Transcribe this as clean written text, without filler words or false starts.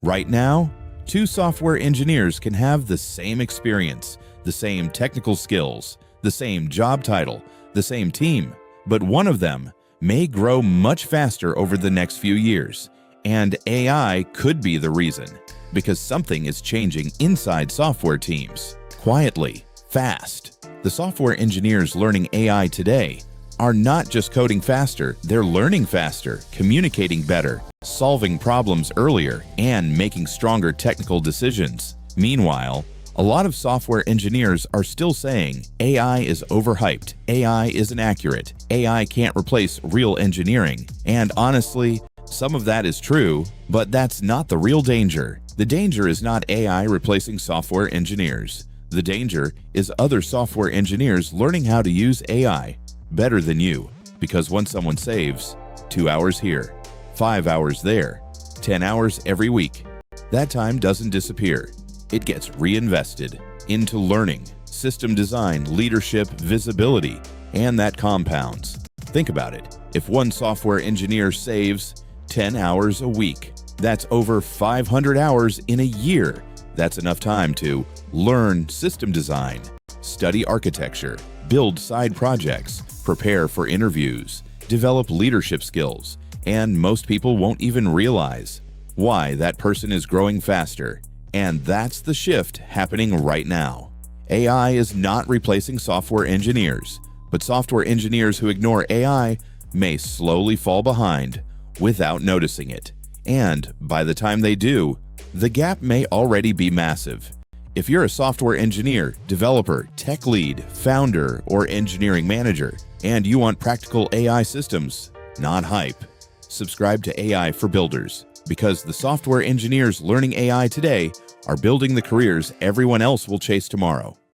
Right now, two software engineers can have the same experience, the same technical skills, the same job title, the same team, but one of them may grow much faster over the next few years, and AI could be the reason, because something is changing inside software teams, quietly, fast. The software engineers learning AI today are not just coding faster, they're learning faster, communicating better, solving problems earlier, and making stronger technical decisions. Meanwhile, a lot of software engineers are still saying AI is overhyped, AI isn't accurate, AI can't replace real engineering. And honestly, some of that is true, but that's not the real danger. The danger is not AI replacing software engineers. The danger is other software engineers learning how to use AI better than you, because when someone saves 2 hours here, 5 hours there, 10 hours every week, that time doesn't disappear. It gets reinvested into learning, system design, leadership, visibility, and that compounds. Think about it. If one software engineer saves 10 hours a week, that's over 500 hours in a year. That's enough time to learn system design, study architecture, build side projects, prepare for interviews, develop leadership skills, and most people won't even realize why that person is growing faster. And that's the shift happening right now. AI is not replacing software engineers, but software engineers who ignore AI may slowly fall behind without noticing it. And by the time they do, the gap may already be massive. If you're a software engineer, developer, tech lead, founder, or engineering manager, and you want practical AI systems, not hype, subscribe to AI for Builders, because the software engineers learning AI today are building the careers everyone else will chase tomorrow.